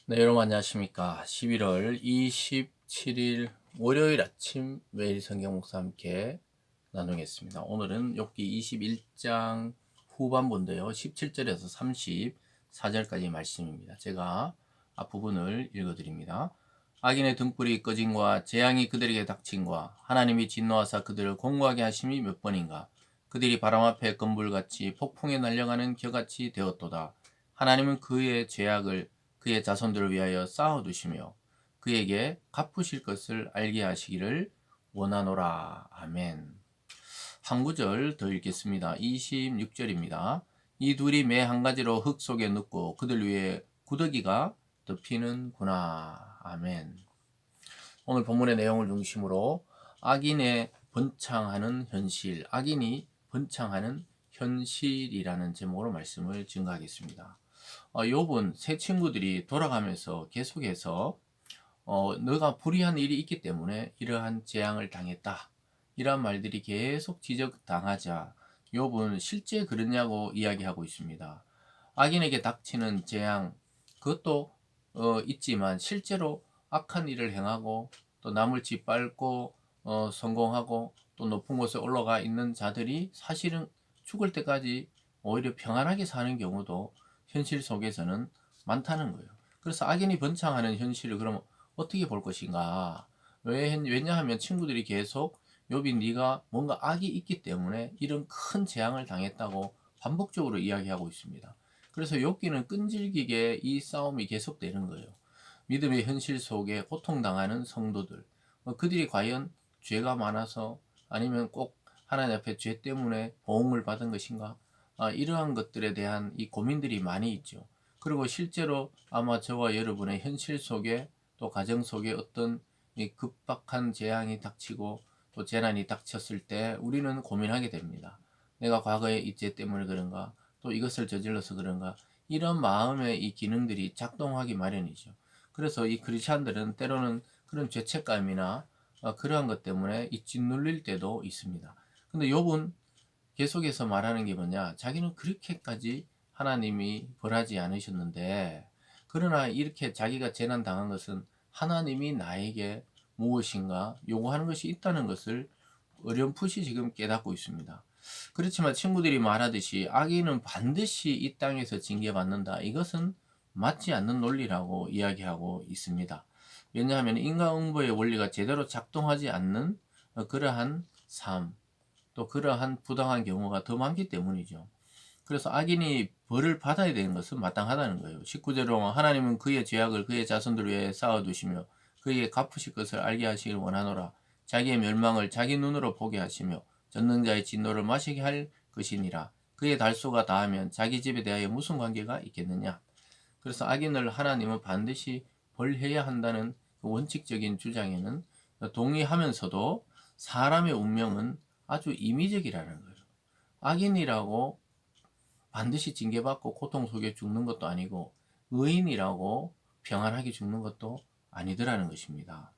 네, 여러분 안녕하십니까. 11월 27일 월요일 아침 매일 성경 목사 함께 나누겠습니다. 오늘은 욥기 21장 후반부인데요. 17절에서 34절까지 말씀입니다. 제가 앞부분을 읽어드립니다. 악인의 등불이 꺼짐과 재앙이 그들에게 닥침과 하나님이 진노하사 그들을 공고하게 하심이 몇 번인가. 그들이 바람 앞에 건불같이 폭풍에 날려가는 겨같이 되었도다. 하나님은 그의 죄악을 그의 자손들을 위하여 쌓아두시며 그에게 갚으실 것을 알게 하시기를 원하노라. 아멘. 한 구절 더 읽겠습니다. 26절입니다. 이 둘이 매 한 가지로 흙 속에 눕고 그들 위에 구더기가 덮이는구나. 아멘. 오늘 본문의 내용을 중심으로 악인의 번창하는 현실, 악인이 번창하는 현실이라는 제목으로 말씀을 증거하겠습니다. 욥은 세 친구들이 돌아가면서 계속해서 너가 불의한 일이 있기 때문에 이러한 재앙을 당했다. 이러한 말들이 계속 지적당하자 욥은 실제 그러냐고 이야기하고 있습니다. 악인에게 닥치는 재앙 그것도 있지만 실제로 악한 일을 행하고 또 남을 짓밟고 성공하고 또 높은 곳에 올라가 있는 자들이 사실은 죽을 때까지 오히려 평안하게 사는 경우도 현실 속에서는 많다는 거예요. 그래서 악인이 번창하는 현실을 그럼 어떻게 볼 것인가? 왜냐하면 친구들이 계속 욥이 네가 뭔가 악이 있기 때문에 이런 큰 재앙을 당했다고 반복적으로 이야기하고 있습니다. 그래서 욥기는 끈질기게 이 싸움이 계속되는 거예요. 믿음의 현실 속에 고통당하는 성도들, 그들이 과연 죄가 많아서 아니면 꼭 하나님 앞에 죄 때문에 보응을 받은 것인가? 이러한 것들에 대한 이 고민들이 많이 있죠. 그리고 실제로 아마 저와 여러분의 현실 속에 또 가정 속에 어떤 이 급박한 재앙이 닥치고 또 재난이 닥쳤을 때 우리는 고민하게 됩니다. 내가 과거에 이 죄 때문에 그런가? 또 이것을 저질러서 그런가? 이런 마음의 이 기능들이 작동하기 마련이죠. 그래서 이 크리스찬들은 때로는 그런 죄책감이나 그러한 것 때문에 이 짓눌릴 때도 있습니다. 근데 욥은 계속해서 말하는 게 뭐냐? 자기는 그렇게까지 하나님이 벌하지 않으셨는데, 그러나 이렇게 자기가 재난 당한 것은 하나님이 나에게 무엇인가 요구하는 것이 있다는 것을 어렴풋이 지금 깨닫고 있습니다. 그렇지만 친구들이 말하듯이 악인은 반드시 이 땅에서 징계받는다. 이것은 맞지 않는 논리라고 이야기하고 있습니다. 왜냐하면 인과응보의 원리가 제대로 작동하지 않는 그러한 삶, 또 그러한 부당한 경우가 더 많기 때문이죠. 그래서 악인이 벌을 받아야 되는 것은 마땅하다는 거예요. 19절로 하나님은 그의 죄악을 그의 자손들 위해 쌓아두시며 그에게 갚으실 것을 알게 하시길 원하노라. 자기의 멸망을 자기 눈으로 보게 하시며 전능자의 진노를 마시게 할 것이니라. 그의 달소가 다하면 자기 집에 대하여 무슨 관계가 있겠느냐. 그래서 악인을 하나님은 반드시 벌해야 한다는 그 원칙적인 주장에는 동의하면서도 사람의 운명은 아주 임의적이라는 거예요. 악인이라고 반드시 징계받고 고통 속에 죽는 것도 아니고 의인이라고 평안하게 죽는 것도 아니더라는 것입니다.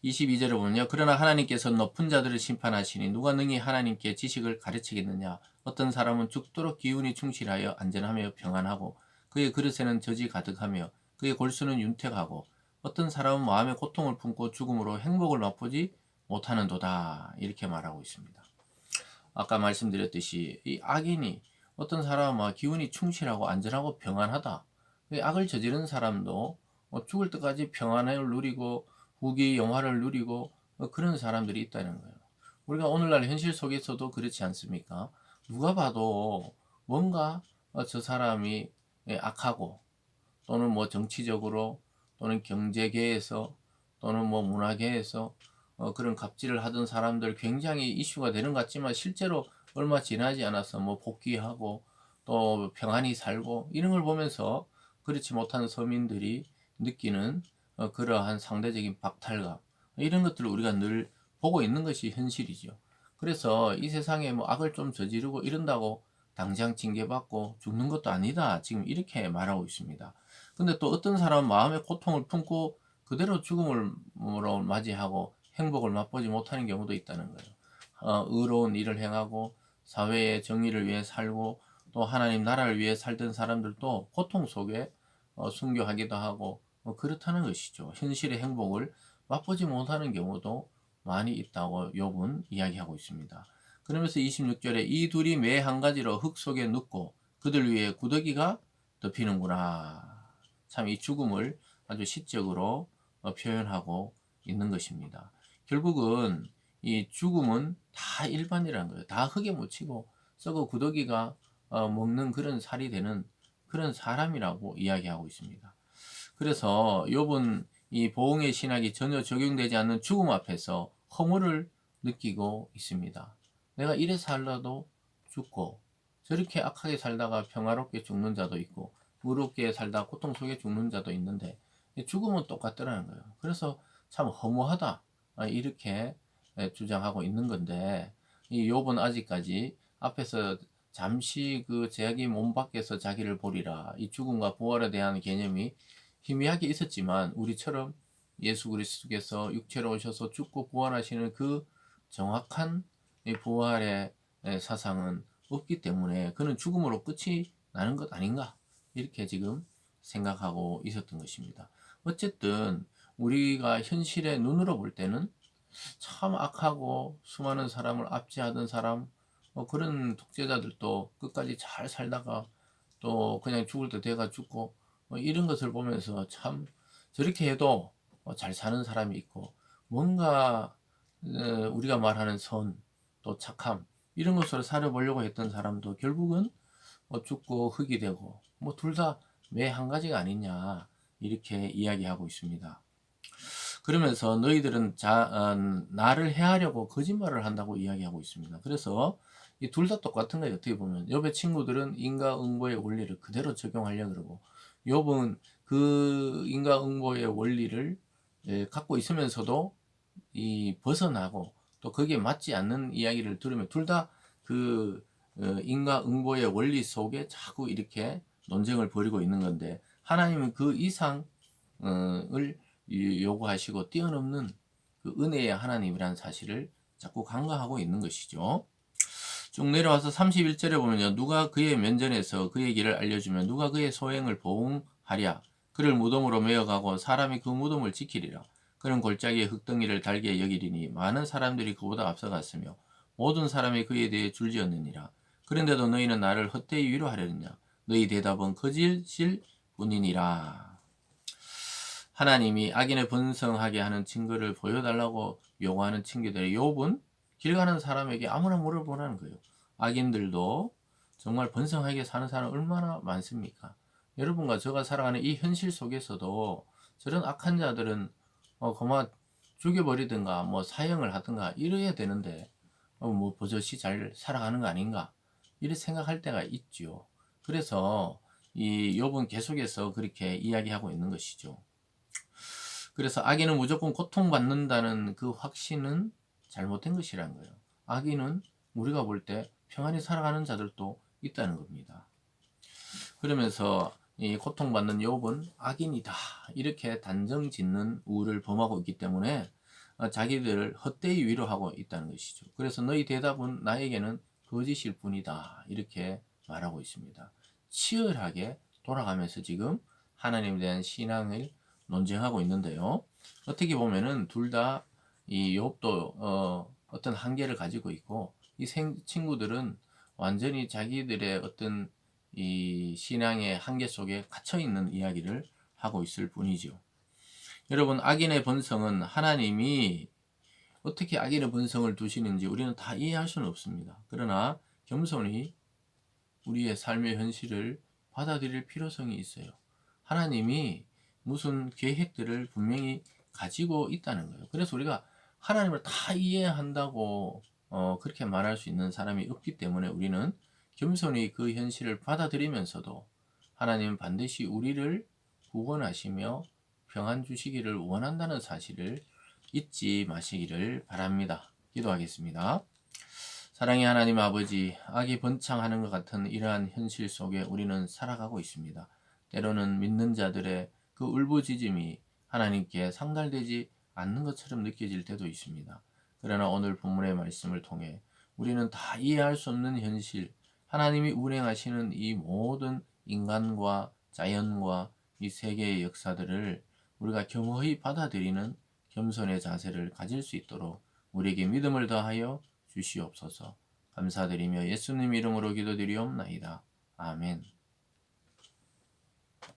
22절을 보면요. 그러나 하나님께서 높은 자들을 심판하시니 누가 능히 하나님께 지식을 가르치겠느냐. 어떤 사람은 죽도록 기운이 충실하여 안전하며 평안하고 그의 그릇에는 젖이 가득하며 그의 골수는 윤택하고 어떤 사람은 마음의 고통을 품고 죽음으로 행복을 맛보지 못하는도다. 이렇게 말하고 있습니다. 아까 말씀드렸듯이 이 악인이 어떤 사람은 기운이 충실하고 안전하고 평안하다. 악을 저지른 사람도 죽을 때까지 평안을 누리고 후기 영화를 누리고 그런 사람들이 있다는 거예요. 우리가 오늘날 현실 속에서도 그렇지 않습니까? 누가 봐도 뭔가 저 사람이 악하고 또는 뭐 정치적으로 또는 경제계에서 또는 뭐 문화계에서 그런 갑질을 하던 사람들 굉장히 이슈가 되는 것 같지만 실제로 얼마 지나지 않아서 뭐 복귀하고 또 평안히 살고 이런 걸 보면서 그렇지 못한 서민들이 느끼는 그러한 상대적인 박탈감 이런 것들을 우리가 늘 보고 있는 것이 현실이죠. 그래서 이 세상에 뭐 악을 좀 저지르고 이런다고 당장 징계받고 죽는 것도 아니다. 지금 이렇게 말하고 있습니다. 근데 또 어떤 사람은 마음의 고통을 품고 그대로 죽음을 맞이하고 행복을 맛보지 못하는 경우도 있다는 거예요. 의로운 일을 행하고 사회의 정의를 위해 살고 또 하나님 나라를 위해 살던 사람들도 고통 속에 순교하기도 하고 그렇다는 것이죠. 현실의 행복을 맛보지 못하는 경우도 많이 있다고 욥은 이야기하고 있습니다. 그러면서 26절에 이 둘이 매 한 가지로 흙 속에 눕고 그들 위에 구더기가 덮이는구나. 참 이 죽음을 아주 시적으로 표현하고 있는 것입니다. 결국은 이 죽음은 다 일반이라는 거예요. 다 흙에 묻히고 썩어 구더기가 먹는 그런 살이 되는 그런 사람이라고 이야기하고 있습니다. 그래서 욥은 이 보응의 신학이 전혀 적용되지 않는 죽음 앞에서 허물을 느끼고 있습니다. 내가 이래 살다도 죽고 저렇게 악하게 살다가 평화롭게 죽는 자도 있고 의롭게 살다 고통 속에 죽는 자도 있는데 죽음은 똑같더라는 거예요. 그래서 참 허무하다 이렇게 주장하고 있는 건데 이 욥은 아직까지 앞에서 잠시 그 자기 몸 밖에서 자기를 보리라 이 죽음과 부활에 대한 개념이 희미하게 있었지만 우리처럼 예수 그리스도께서 육체로 오셔서 죽고 부활하시는 그 정확한 부활의 사상은 없기 때문에 그는 죽음으로 끝이 나는 것 아닌가 이렇게 지금 생각하고 있었던 것입니다. 어쨌든 우리가 현실의 눈으로 볼 때는 참 악하고 수많은 사람을 압제하던 사람 그런 독재자들도 끝까지 잘 살다가 또 그냥 죽을 때 돼가 죽고 이런 것을 보면서 참 저렇게 해도 잘 사는 사람이 있고 뭔가 우리가 말하는 선 또 착함 이런 것으로 살아보려고 했던 사람도 결국은 죽고 흙이 되고 뭐 둘 다 매 한 가지가 아니냐 이렇게 이야기하고 있습니다. 그러면서 너희들은 나를 해하려고 거짓말을 한다고 이야기하고 있습니다. 그래서 이 둘 다 똑같은 거예요. 어떻게 보면 욥의 친구들은 인과응보의 원리를 그대로 적용하려고 그러고 욥은 그 인과응보의 원리를 갖고 있으면서도 이 벗어나고 또 거기에 맞지 않는 이야기를 들으면 둘 다 그 인과응보의 원리 속에 자꾸 이렇게 논쟁을 벌이고 있는 건데 하나님은 그 이상을 요구하시고 뛰어넘는 그 은혜의 하나님이라는 사실을 자꾸 간과하고 있는 것이죠. 쭉 내려와서 31절에 보면요. 누가 그의 면전에서 그의 길을 알려주면 누가 그의 소행을 보응하랴. 그를 무덤으로 메어가고 사람이 그 무덤을 지키리라. 그는 골짜기에 흙덩이를 달게 여기리니 많은 사람들이 그보다 앞서갔으며 모든 사람이 그에 대해 줄지었느니라. 그런데도 너희는 나를 헛되이 위로하려느냐. 너희 대답은 거짓일 뿐이니라. 하나님이 악인을 번성하게 하는 증거를 보여달라고 요구하는 친구들의 욥은 길 가는 사람에게 아무나 물어보라는 거예요. 악인들도 정말 번성하게 사는 사람 얼마나 많습니까? 여러분과 제가 살아가는 이 현실 속에서도 저런 악한 자들은 그만 죽여버리든가 뭐 사형을 하든가 이래야 되는데 뭐 버젓이 잘 살아가는 거 아닌가 이렇게 생각할 때가 있죠. 그래서 이 욥은 계속해서 그렇게 이야기하고 있는 것이죠. 그래서 악인은 무조건 고통받는다는 그 확신은 잘못된 것이라는 거예요. 악인은 우리가 볼 때 평안히 살아가는 자들도 있다는 겁니다. 그러면서 이 고통받는 욥은 악인이다 이렇게 단정 짓는 우를 범하고 있기 때문에 자기들을 헛되이 위로하고 있다는 것이죠. 그래서 너희 대답은 나에게는 거짓일 뿐이다 이렇게 말하고 있습니다. 치열하게 돌아가면서 지금 하나님에 대한 신앙을 논쟁하고 있는데요. 어떻게 보면은 둘 다 이 욥도 어떤 한계를 가지고 있고 이 친구들은 완전히 자기들의 어떤 이 신앙의 한계 속에 갇혀 있는 이야기를 하고 있을 뿐이죠. 여러분, 악인의 본성은 하나님이 어떻게 악인의 본성을 두시는지 우리는 다 이해할 수는 없습니다. 그러나 겸손히 우리의 삶의 현실을 받아들일 필요성이 있어요. 하나님이 무슨 계획들을 분명히 가지고 있다는 거예요. 그래서 우리가 하나님을 다 이해한다고 그렇게 말할 수 있는 사람이 없기 때문에 우리는 겸손히 그 현실을 받아들이면서도 하나님은 반드시 우리를 구원하시며 평안 주시기를 원한다는 사실을 잊지 마시기를 바랍니다. 기도하겠습니다. 사랑의 하나님 아버지, 악이 번창하는 것 같은 이러한 현실 속에 우리는 살아가고 있습니다. 때로는 믿는 자들의 그 울부짖음이 하나님께 상달되지 않는 것처럼 느껴질 때도 있습니다. 그러나 오늘 본문의 말씀을 통해 우리는 다 이해할 수 없는 현실, 하나님이 운행하시는 이 모든 인간과 자연과 이 세계의 역사들을 우리가 겸허히 받아들이는 겸손의 자세를 가질 수 있도록 우리에게 믿음을 더하여 주시옵소서. 감사드리며 예수님 이름으로 기도드리옵나이다. 아멘.